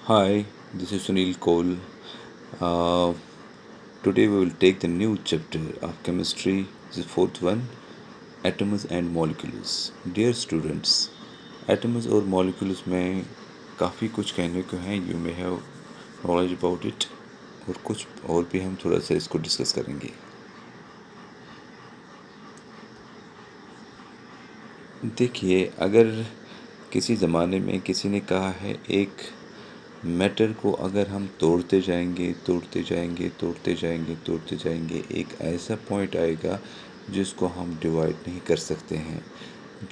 Hi, this is Sunil Cole. Uh, Today we will take the new chapter of chemistry, the fourth one, atoms and molecules. Dear students, atoms और molecules में काफ़ी कुछ कहने को है. You may have knowledge about it. और कुछ और भी हम थोड़ा सा इसको डिस्कस करेंगे. देखिए, अगर किसी ज़माने में किसी ने कहा है एक मैटर को अगर हम तोड़ते जाएंगे तोड़ते जाएंगे तोड़ते जाएंगे तोड़ते जाएंगे एक ऐसा पॉइंट आएगा जिसको हम डिवाइड नहीं कर सकते हैं.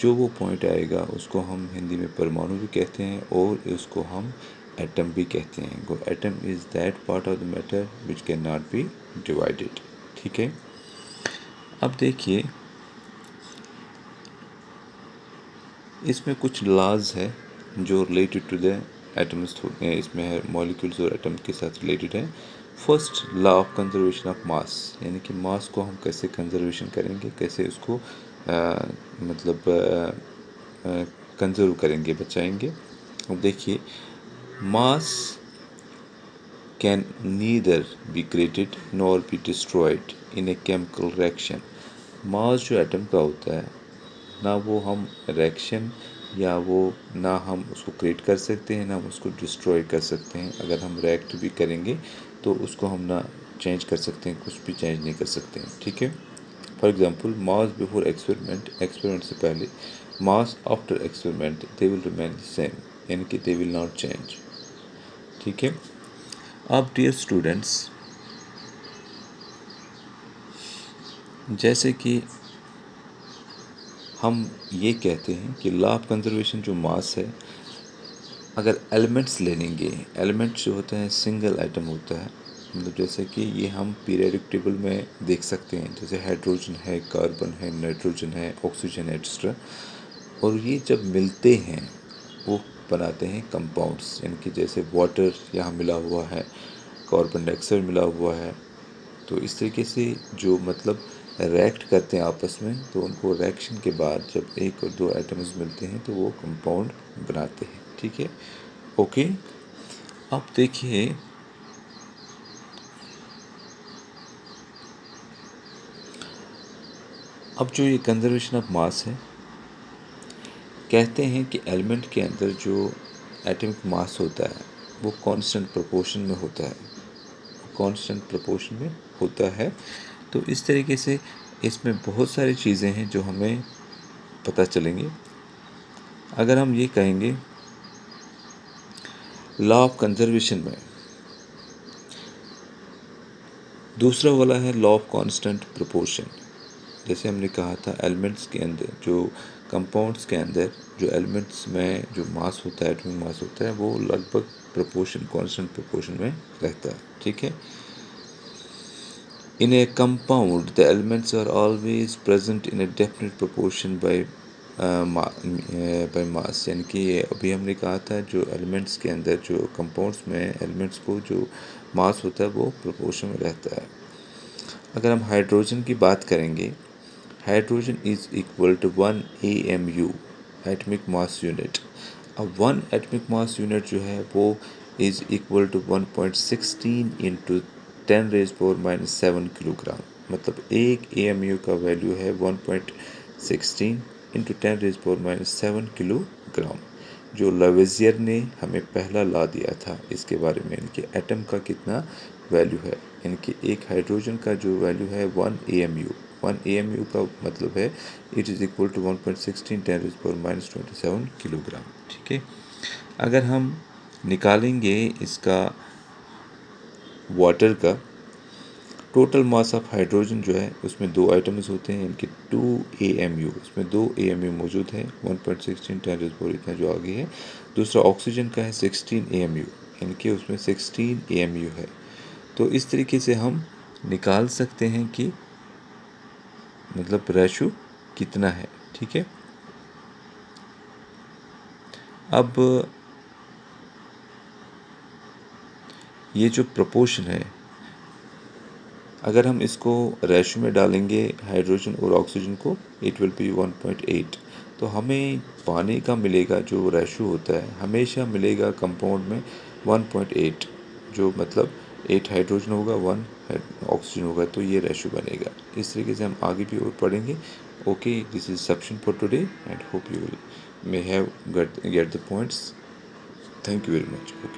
जो वो पॉइंट आएगा उसको हम हिंदी में परमाणु भी कहते हैं और उसको हम एटम भी कहते हैं. वो atom is that part of the matter which can not be divided. ठीक है. अब देखिए, इसमें कुछ लॉज है जो रिलेटेड टू द एटम्स. इसमें है मॉलिक्यूल्स और एटम के साथ रिलेटेड है. First, law of conservation of mass, यानी कि मास को हम कैसे कंजर्वेशन करेंगे, कैसे उसको मतलब कंजर्व करेंगे, बचाएंगे. अब देखिए, mass can neither be created nor be destroyed in a chemical reaction. Mass जो एटम का होता है, ना वो हम रिएक्शन या वो ना हम उसको क्रिएट कर सकते हैं ना हम उसको डिस्ट्रॉय कर सकते हैं. अगर हम रिएक्ट भी करेंगे तो उसको हम ना चेंज कर सकते हैं, कुछ भी चेंज नहीं कर सकते हैं. ठीक है. For example, mass before experiment, experiment से पहले, mass after experiment, they will remain the same, यानी कि दे विल नॉट चेंज. ठीक है. अब डियर स्टूडेंट्स, जैसे कि हम ये कहते हैं कि लॉ ऑफ कंजर्वेशन जो मास है, अगर एलिमेंट्स ले लेंगे, एलिमेंट्स जो होते हैं सिंगल आइटम होता है. मतलब जैसे कि ये हम पीरियोडिक टेबल में देख सकते हैं, जैसे हाइड्रोजन है, कार्बन है, नाइट्रोजन है, ऑक्सीजन है, एक्स्ट्रा. और ये जब मिलते हैं वो बनाते हैं कंपाउंड्स, यानी कि जैसे वाटर यहाँ मिला हुआ है, कार्बन डाइऑक्साइड मिला हुआ है. तो इस तरीके से जो मतलब रिएक्ट करते हैं आपस में, तो उनको रिएक्शन के बाद जब एक और दो एटम्स मिलते हैं तो वो कंपाउंड बनाते हैं. ठीक है. ओके. अब देखिए, अब जो ये कंजर्वेशन ऑफ मास है, कहते हैं कि एलिमेंट के अंदर जो एटॉमिक मास होता है वो कांस्टेंट प्रोपोर्शन में होता है, कांस्टेंट प्रोपोर्शन में होता है. तो इस तरीके से इसमें बहुत सारी चीज़ें हैं जो हमें पता चलेंगे. अगर हम ये कहेंगे लॉ ऑफ कंजर्वेशन में, दूसरा वाला है लॉ ऑफ कांस्टेंट प्रोपोर्शन. जैसे हमने कहा था, एलिमेंट्स के अंदर जो कंपाउंड्स के अंदर जो एलिमेंट्स में जो मास होता है, एटॉमिक मास होता है, वो लगभग प्रोपोर्शन, कांस्टेंट प्रोपोर्शन में रहता है. ठीक है. In a compound, the elements are always present in a definite proportion by mass. यानी कि अभी हमने कहा था जो एलिमेंट्स के अंदर जो कंपाउंड्स में एलिमेंट्स को जो मास होता है वो प्रोपोर्शन में रहता है. अगर हम हाइड्रोजन की बात करेंगे, hydrogen is equal to 1 AMU, atomic mass unit. अब 1 एटमिक मास यूनिट जो है वो is equal to 1.16 into 10⁻⁻7 kilogram. मतलब एक AMU का वैल्यू है 1.16 इंटू 10⁻⁻7 किलोग्राम. जो लवेजियर ने हमें पहला ला दिया था इसके बारे में, इनके एटम का कितना वैल्यू है. इनके एक हाइड्रोजन का जो वैल्यू है 1 AMU, 1 AMU का मतलब है it is equal to 1.16 10⁻⁻27 kilogram. ठीक है. अगर हम निकालेंगे इसका वाटर का टोटल मास ऑफ हाइड्रोजन जो है, उसमें दो आइटम्स होते हैं, इनके 2 AMU, इसमें 2 AMU मौजूद है, 1.16 10⁻, इतना जो आगे है. दूसरा ऑक्सीजन का है 16 AMU, इनके उसमें 16 AMU है. तो इस तरीके से हम निकाल सकते हैं कि मतलब रेशो कितना है. ठीक है. अब ये जो प्रोपोर्शन है, अगर हम इसको रेशो में डालेंगे हाइड्रोजन और ऑक्सीजन को, इट विल बी 1.8. तो हमें पानी का मिलेगा जो रेशो होता है हमेशा मिलेगा कंपाउंड में 1.8, जो मतलब 8 हाइड्रोजन होगा, 1 ऑक्सीजन होगा, तो ये रेशो बनेगा। इस तरीके से हम आगे भी और पढ़ेंगे। Okay, this is sufficient for today and hope you will may have get the points. Thank you very much. Okay.